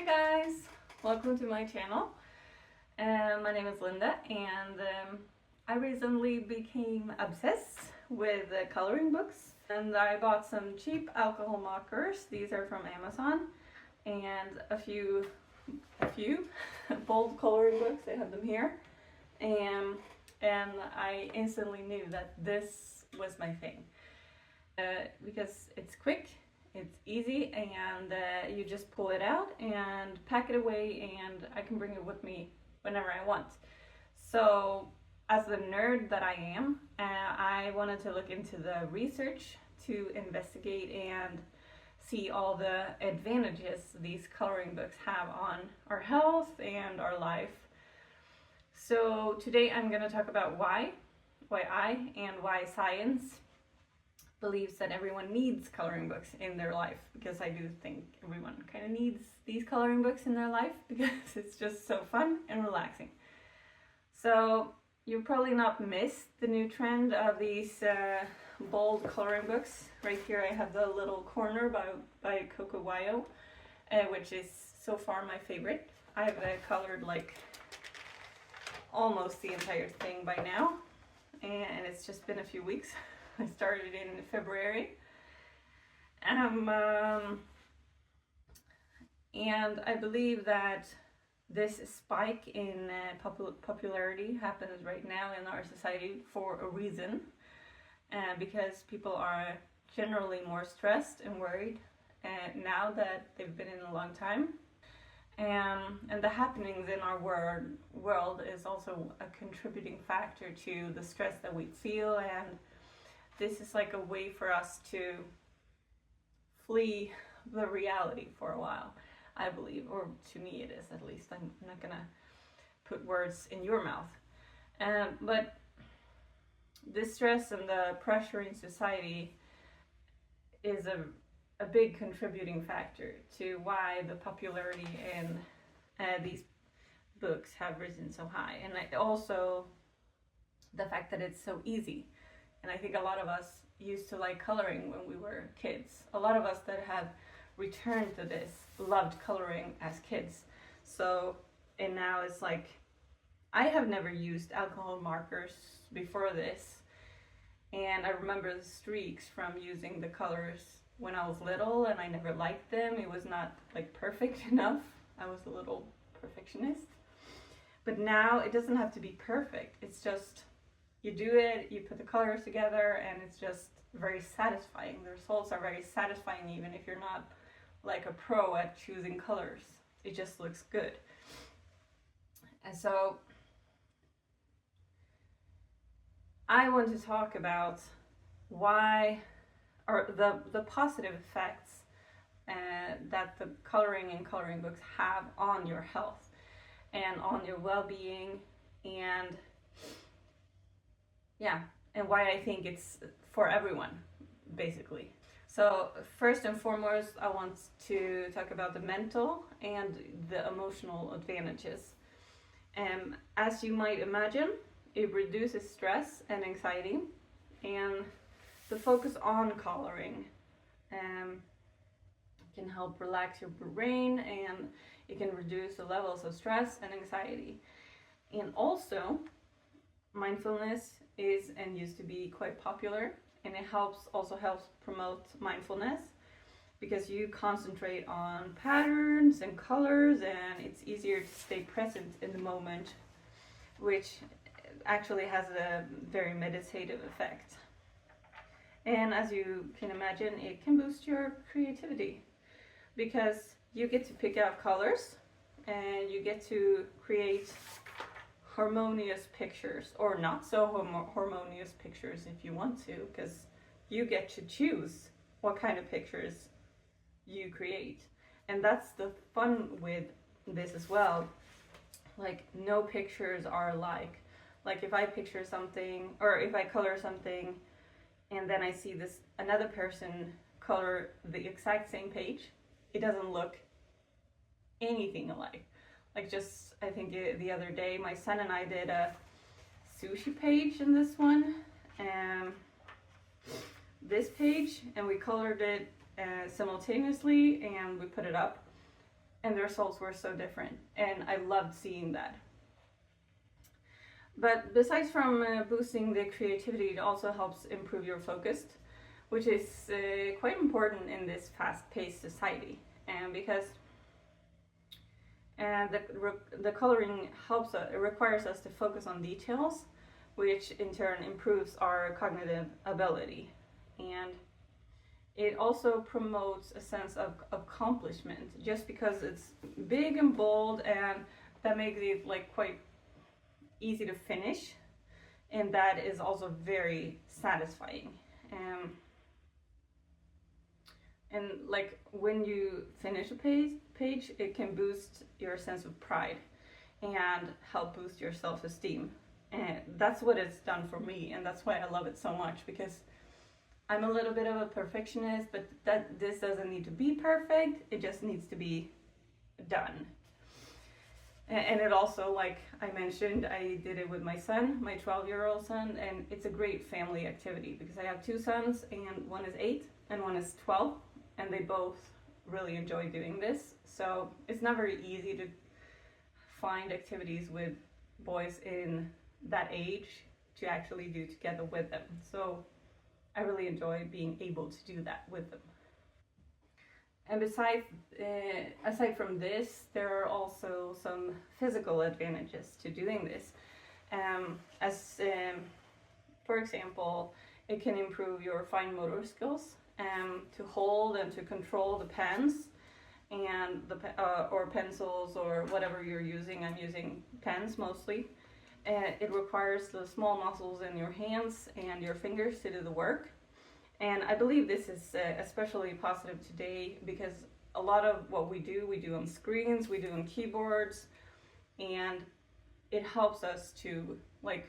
Hi guys, welcome to my channel. My name is Linda and I recently became obsessed with coloring books, and I bought some cheap alcohol markers. These are from Amazon, and a few bold coloring books. I have them here, and I instantly knew that this was my thing because it's quick. It's easy, and you just pull it out and pack it away, and I can bring it with me whenever I want. So as the nerd that I am, I wanted to look into the research to investigate and see all the advantages these coloring books have on our health and our life. So today I'm going to talk about why I and why science believes that everyone needs coloring books in their life, because I do think everyone kind of needs these coloring books in their life because it's just so fun and relaxing. So you've probably not missed the new trend of these bold coloring books. Right here I have the little corner by Coco Wayo, which is so far my favorite. I've colored like almost the entire thing by now, and it's just been a few weeks. I started in February, and I believe that this spike in popularity happens right now in our society for a reason, because people are generally more stressed and worried now that they've been in a long time, and the happenings in our world is also a contributing factor to the stress that we feel. And this is like a way for us to flee the reality for a while, I believe, or to me it is at least. I'm not gonna put words in your mouth. But the stress and the pressure in society is a big contributing factor to why the popularity in these books have risen so high. And also the fact that it's so easy. And I think a lot of us used to like coloring when we were kids. A lot of us that have returned to this loved coloring as kids. So, and now it's like, I have never used alcohol markers before this. And I remember the streaks from using the colors when I was little, and I never liked them. It was not like perfect enough. I was a little perfectionist. But now it doesn't have to be perfect. It's just, you do it, you put the colors together, and it's just very satisfying. The results are very satisfying even if you're not like a pro at choosing colors. It just looks good. And so I want to talk about why, or the positive effects that the coloring and coloring books have on your health and on your well-being, and and why I think it's for everyone, basically. So first and foremost, I want to talk about the mental and the emotional advantages. As you might imagine, it reduces stress and anxiety, and the focus on coloring can help relax your brain, and it can reduce the levels of stress and anxiety. And also, mindfulness is and used to be quite popular, and it also helps promote mindfulness because you concentrate on patterns and colors, and it's easier to stay present in the moment, which actually has a very meditative effect. And as you can imagine, it can boost your creativity because you get to pick out colors and you get to create harmonious pictures, or not so harmonious pictures if you want to, because you get to choose what kind of pictures you create. And that's the fun with this as well. Like, no pictures are alike. Like, if I picture something, or if I color something and then I see this another person color the exact same page, it doesn't look anything alike. Like, just, I think the other day, my son and I did a sushi page in this one, and this page, and we colored it simultaneously, and we put it up. and the results were so different, and I loved seeing that. But besides from boosting the creativity, it also helps improve your focus, which is quite important in this fast-paced society, and because the coloring helps it requires us to focus on details, which in turn improves our cognitive ability, and it also promotes a sense of accomplishment, just because it's big and bold, and that makes it like quite easy to finish, and that is also very satisfying. And like when you finish a page, it can boost your sense of pride and help boost your self-esteem. And that's what it's done for me, and that's why I love it so much, because I'm a little bit of a perfectionist, but this doesn't need to be perfect, it just needs to be done. And it also, like I mentioned, I did it with my son, my 12-year-old son, and it's a great family activity because I have two sons, and one is 8 and one is 12, and they both really enjoy doing this. So it's not very easy to find activities with boys in that age to actually do together with them. So I really enjoy being able to do that with them. And aside from this, there are also some physical advantages to doing this. For example, it can improve your fine motor skills to hold and to control the pens and or pencils or whatever you're using. I'm using pens mostly. It requires the small muscles in your hands and your fingers to do the work. And I believe this is especially positive today because a lot of what we do on screens, we do on keyboards, and it helps us to like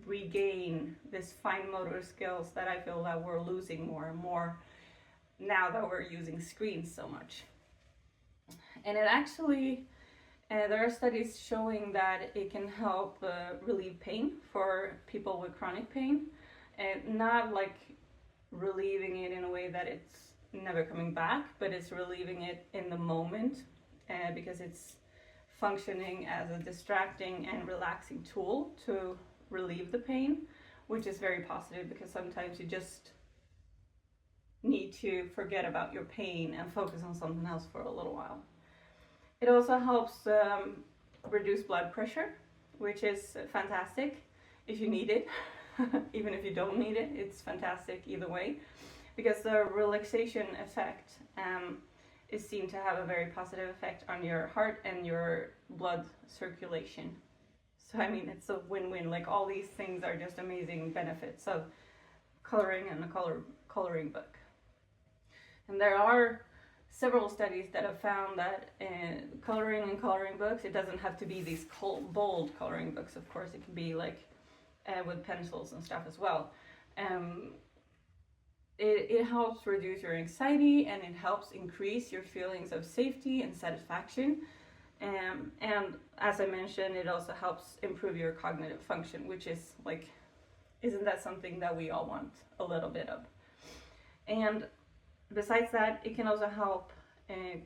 regain this fine motor skills that I feel that we're losing more and more now that we're using screens so much. And it actually, there are studies showing that it can help relieve pain for people with chronic pain, and not like relieving it in a way that it's never coming back, but it's relieving it in the moment because it's functioning as a distracting and relaxing tool to relieve the pain, which is very positive because sometimes you just need to forget about your pain and focus on something else for a little while. It also helps reduce blood pressure, which is fantastic if you need it. Even if you don't need it, it's fantastic either way, because the relaxation effect is seen to have a very positive effect on your heart and your blood circulation. So I mean, it's a win-win. Like all these things are just amazing benefits of coloring and a coloring book. And there are several studies that have found that coloring and coloring books, it doesn't have to be these bold coloring books, of course. It can be like with pencils and stuff as well. It helps reduce your anxiety, and it helps increase your feelings of safety and satisfaction. And as I mentioned, it also helps improve your cognitive function, which is like, isn't that something that we all want a little bit of? And besides that, it can also help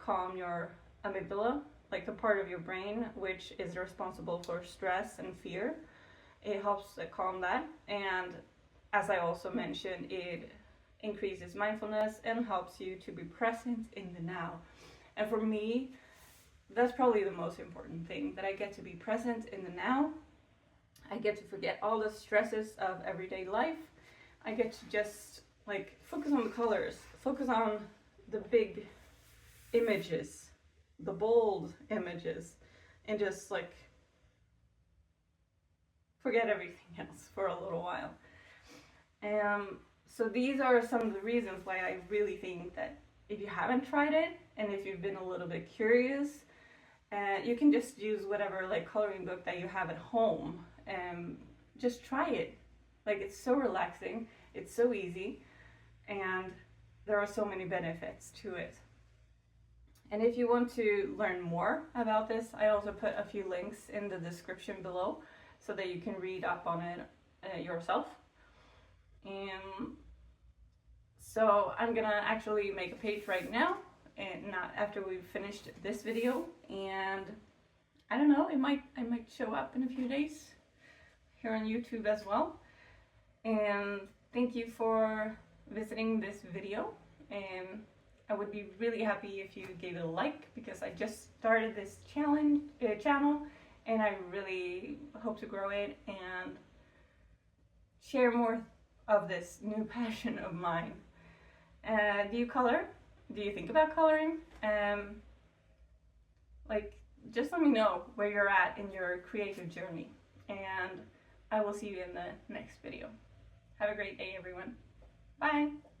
calm your amygdala, like the part of your brain which is responsible for stress and fear. It helps calm that, and as I also mentioned, it increases mindfulness and helps you to be present in the now. And for me, that's probably the most important thing, that I get to be present in the now. I get to forget all the stresses of everyday life. I get to just like focus on the colors, focus on the big images, the bold images, and just like forget everything else for a little while. So these are some of the reasons why I really think that if you haven't tried it, and if you've been a little bit curious, you can just use whatever like coloring book that you have at home. Just try it. Like, it's so relaxing, it's so easy, and there are so many benefits to it. And if you want to learn more about this, I also put a few links in the description below so that you can read up on it yourself. So I'm gonna actually make a page right now and not after we've finished this video, and I don't know, I might show up in a few days here on YouTube as well. And thank you for visiting this video, and I would be really happy if you gave it a like, because I just started this channel, and I really hope to grow it and share more of this new passion of mine. Do you color? Do you think about coloring? Like, just let me know where you're at in your creative journey, and I will see you in the next video. Have a great day, everyone. Bye!